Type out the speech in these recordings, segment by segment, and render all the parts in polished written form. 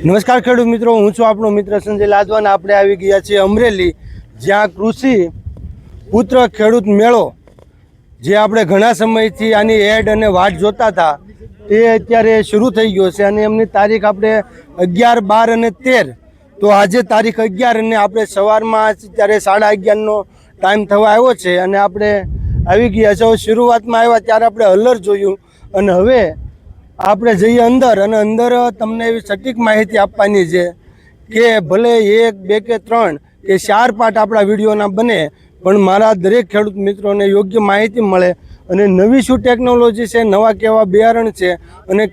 નમસ્કાર ખેડૂત મિત્રો, હું છું આપણો મિત્ર સંજય લાદવાન। આપણે આવી ગયા છીએ અમરેલી, જ્યાં કૃષિ પુત્ર ખેડૂત મેળો, જે આપણે ઘણા સમયથી આની એડ અને વાટ જોતા હતા, તે અત્યારે શરૂ થઈ ગયો છે અને એમની તારીખ આપણે 11, 12 અને 13। તો આજે તારીખ 11 અને આપણે સવારમાં અત્યારે 11:30નો ટાઈમ થવા આવ્યો છે અને આપણે આવી ગયા છે। શરૂઆતમાં આવ્યા ત્યારે આપણે હલર જોયું અને હવે આપણે જઈએ અંદર અને અંદર તમને એવી સટીક માહિતી આપવાની છે કે ભલે 1, 2 કે 3 કે 4 પાર્ટ આપણા વિડીયોના બને, પણ મારા દરેક ખેડૂત મિત્રોને યોગ્ય માહિતી મળે અને નવી શું ટેકનોલોજી છે, નવા કેવા બિયારણ છે અને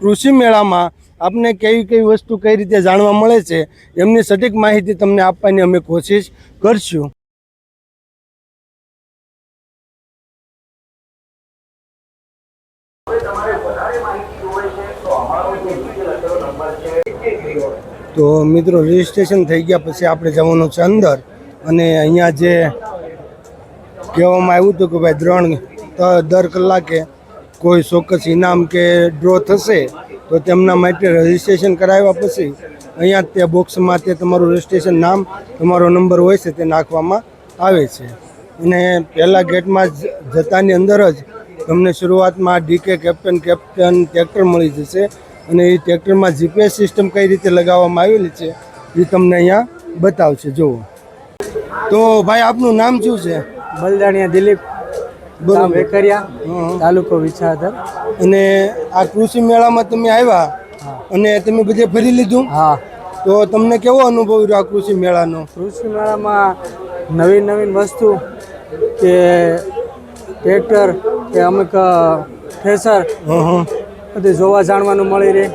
કૃષિ મેળામાં આપને કેવી કેવી વસ્તુ કઈ રીતે જાણવા મળે છે, એમની સટીક માહિતી તમને આપવાની અમે કોશિશ કરશું। તો મિત્રો, રજીસ્ટ્રેશન થઈ ગયા પછી આપણે જવાનું છે અંદર અને અહીંયા જે કહેવામાં આવ્યું હતું કે ભાઈ દર કલાકે કોઈ ચોક્કસ ઇનામ કે ડ્રો થશે, તો તેમના માટે રજીસ્ટ્રેશન કરાવ્યા પછી અહીંયા તે બોક્સમાં તે તમારું રજીસ્ટ્રેશન નામ, તમારો નંબર હોય છે તે નાખવામાં આવે છે અને પહેલાં ગેટમાં જતાની અંદર જ તમને શરૂઆતમાં ડીકે કેપ્ટન ટ્રેક્ટર મળી જશે અને એ ટ્રેક્ટરમાં જીપીએસ સિસ્ટમ કઈ રીતે લગાવવામાં આવેલી છે એ તમને અહીંયા બતાવશે। જુઓ તો ભાઈ, આપનું નામ શું છે? બલદાણિયા દિલીપ, વેકરિયા, તાલુકો વિસાવદર। અને આ કૃષિ મેળામાં તમે આવ્યા અને તમે બધે ફરી લીધું? હા। તો તમને કેવો અનુભવ રહ્યો આ કૃષિ મેળાનો? કૃષિ મેળામાં નવીન વસ્તુ કે ટ્રેક્ટર કે અમુક થ્રેસર બધું જોવા જાણવાનું મળી રહે।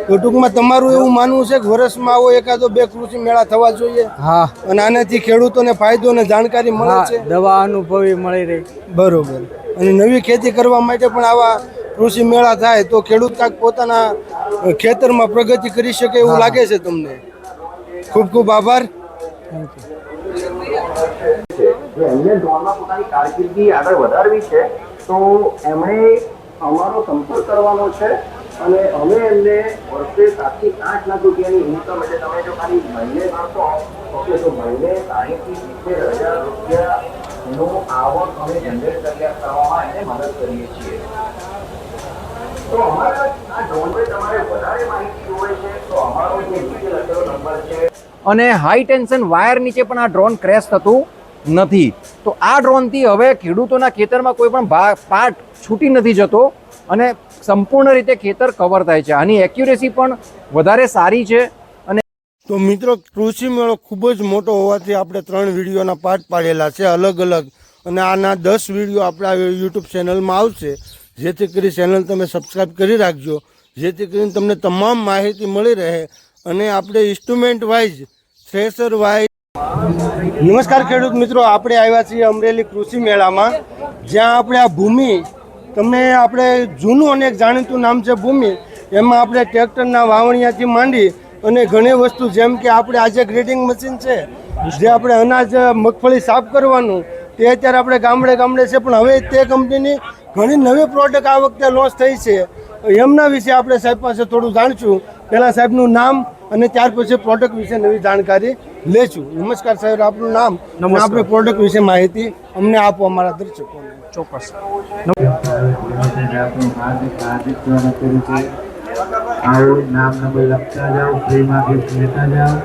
તો ટૂંકમાં તમારું એવું માનવું છે કે વર્ષમાં આવો 1 કે 2 કૃષિ મેળા થવા જોઈએ? હા। અને આનાથી ખેડૂતોને ફાયદો અને જાણકારી મળે છે? દવા અનુભવી મળી રહી। બરોબર। અને નવી ખેતી કરવા માટે પણ આવા કૃષિ મેળા થાય તો ખેડૂત કાંઈક પોતાના ખેતરમાં પ્રગતિ કરી શકે એવું લાગે છે તમને? ખૂબ ખૂબ આભાર। એમને ડ્રોનમાં પોતાની કારકિર્દી આગળ વધારવી છે, તો એમણે અમારો સંપર્ક કરવાનો છે અને અમે એમને વર્ષે 7 થી 8 લાખ રૂપિયાની ઇન્કમ, એટલે તમે જો ખાલી મહિને ગણશો ઓકે, તો મહિને 60 થી 70,000 રૂપિયાનો આવક અમે જનરેટ કરવામાં એને મદદ કરીએ છીએ। તો અમારા આ ડ્રોન પર તમારે વધારે માહિતી હોય છે તો અમારો જે નીચે લખેલો નંબર છે। અને હાઈ ટેન્શન વાયર નીચે પણ આ ડ્રોન ક્રેશ થતું નથી। તો આ ડ્રોનથી હવે ખેડૂતોના ખેતરમાં કોઈ પણ પાર્ટ છૂટી નથી જતો અને સંપૂર્ણ રીતે ખેતર કવર થાય છે। આની એક્યુરેસી પણ વધારે સારી છે। અને તો મિત્રો, કૃષિ મેળો ખૂબ જ મોટો હોવાથી આપણે 3 વિડીયોના પાર્ટ પાડેલા છે અલગ અલગ, અને આના 10 વિડીયો આપણા યુટ્યુબ ચેનલમાં આવશે, જેથી કરી ચેનલ તમે સબસ્ક્રાઈબ કરી રાખજો, જેથી કરીને તમને તમામ માહિતી મળી રહે અને આપણે ઇન્સ્ટ્રુમેન્ટ વાઇઝ, થ્રેસર વાઇઝ। નમસ્કાર ખેડૂત મિત્રો, આપણે આવ્યા છીએ અમરેલી કૃષિ મેળામાં, જ્યાં આપણે આ ભૂમિ, તમને આપણે જૂનું અને એક જાણીતું નામ છે ભૂમિ, એમાં આપણે ટ્રેક્ટરના વાવણિયાથી માંડી અને ઘણી વસ્તુ, જેમ કે આપણે આજે ગ્રેડિંગ મશીન છે, જે આપણે અનાજ મગફળી સાફ કરવાનું, તે અત્યારે આપણે ગામડે છે, પણ હવે તે કંપનીની ઘણી નવી પ્રોડક્ટ આ વખતે લોન્ચ થઈ છે। એમના વિશે આપણે સાહેબ પાસે થોડું જાણશું। પહેલાં સાહેબનું નામ અને ત્યાર પછી પ્રોડક્ટ વિશે નવી જાણકારી લેશું। નમસ્કાર સાહેબ, આપનું નામ અને આપણે પ્રોડક્ટ વિશે માહિતી અમને આપો અમારા દર્શકોને। ચોક્કસ। आओ, नाम नंबर लगता जाओ, फ्री में गिफ्ट लेता जाओ।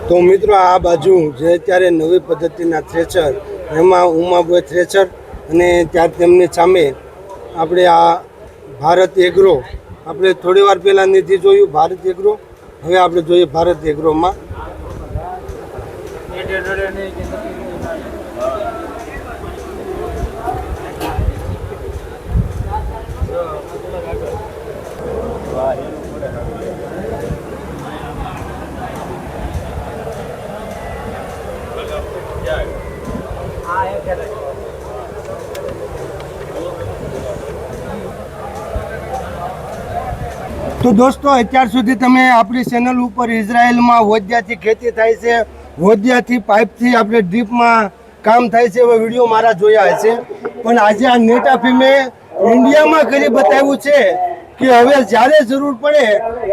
તો મિત્રો આ બાજુ જે અત્યારે નવી પદ્ધતિના થ્રેચર એમાં ઉમાબોય થ્રેચર અને ત્યાં તેમની સામે આપણે આ ભારત એગ્રો આપણે થોડી વાર પહેલાં નથી જોયું ભારત એગ્રો, હવે આપણે જોઈએ ભારત એગ્રોમાં. તો દોસ્તો અત્યાર સુધી તમે આપણી ચેનલ ઉપર ઇઝરાયલમાં હોદિયાથી ખેતી થાય છે, હોદિયાથી પાઇપથી આપણે ડ્રીપમાં કામ થાય છે એવા વિડીયો મારા જોયા હશે, પણ આજે આ નેટાફીમે ઇન્ડિયામાં કરી બતાવ્યું છે કે હવે જ્યારે જરૂર પડે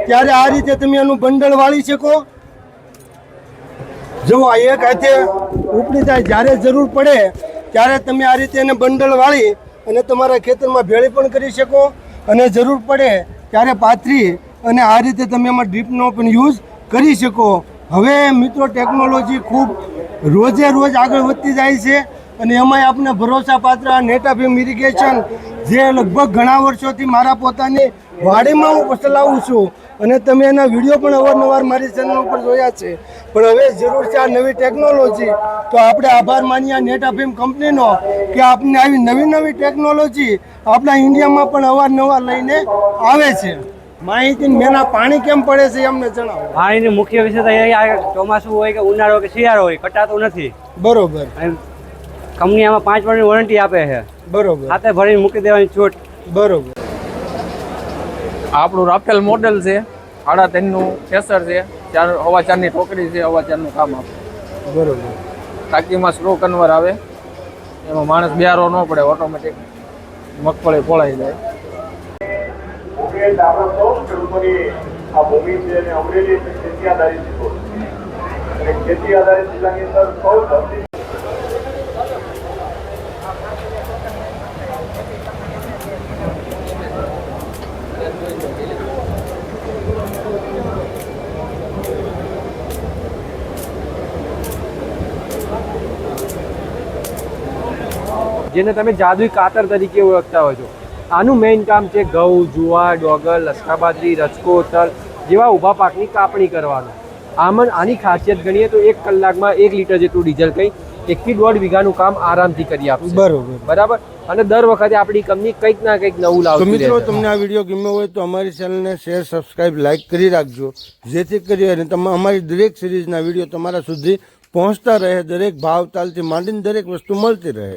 ત્યારે આ રીતે તમે એનું બંડલ વાળી શકો. જો એક હાથે ઉપડી થાય, જ્યારે જરૂર પડે ત્યારે તમે આ રીતે એને બંડલ વાળી અને તમારા ખેતરમાં ભેળી પણ કરી શકો, અને જરૂર પડે ત્યારે પાથરી અને આ રીતે તમે એમાં ડ્રીપનો પણ યુઝ કરી શકો. હવે મિત્રો ટેકનોલોજી ખૂબ રોજે રોજ આગળ વધતી જાય છે, અને એમાંય આપણે ભરોસાપાત્ર નેટાફીમ ઇરિગેશન જે લગભગ ઘણા વર્ષોથી મારા પોતાની વાડીમાં હું ચલાવું છું, અને તમે એના વિડીયો પણ અવારનવાર મારી ચેનલ ઉપર જોયા છે. પણ હવે જરૂર છે આ નવી ટેકનોલોજી, તો આપણે આભાર માનીએ નેટાફીમ કંપનીનો કે આપણને આવી નવી નવી ટેકનોલોજી આપણા ઇન્ડિયામાં પણ અવારનવાર લઈને આવે છે. માહિતી મેના પાણી કેમ પડે છે એમને જણાવો. પાણીની મુખ્ય વિશેષતા એ આ ચોમાસું હોય કે ઉનાળો કે શિયાળો હોય કટાતું નથી. બરોબર. કંપની આમાં 5 વર્ષની વોરંટી આપે છે. બરોબર. ખાતે ભરીને મૂકી દેવાની છૂટ. બરોબર. આપણું રાફેલ મોડેલ છે, 3.5નું થ્રેસર છે, 4.5ની ટોકરી છે, 4.5નું કામ આપે. બરોબર. ટાંકીમાં સ્લો કન્વર આવે, એમાં માણસ બેરો ન પડે, ઓટોમેટિક મગફળી ફોળાઈ જાય. આપણા સૌ ખેડૂતોની આ ભૂમિ છે અને અમરેલી ખેતી આધારિત જિલ્લો છે, અને ખેતી આધારિત જિલ્લાની અંદર સૌ ધરતી જેને તમે જાદુઈ કાતર તરીકે ઓળખતા હોય છો. આનું મેઇન કામ છે ઘઉં, જુવાર, ડોગર, લસકાબાજરી, રચકો, તલ જેવા ઊભા પાકની કાપણી કરવાનું. આની ખાસિયત ગણીએ તો 1 કલાકમાં 1 લીટર જેટલું ડીઝલ કંઈ 1 થી 1.5 વીઘાનું કામ આરામથી કરી આપશે. બરોબર. બરાબર. અને દર વખતે આપણી કંપની કંઈક ના કંઈક નવું તો લાવતી મિત્રો રહે છે. તમને આ વિડીયો ગમ્યો હોય તો અમારી ચેનલને શેર, સબસ્ક્રાઇબ, લાઇક કરી રાખજો, જેથી કરી અને અમારી દરેક સિરીઝના વિડીયો તમારા સુધી પહોંચતા રહે, દરેક ભાવ તાલથી માંડીને દરેક વસ્તુ મળતી રહે.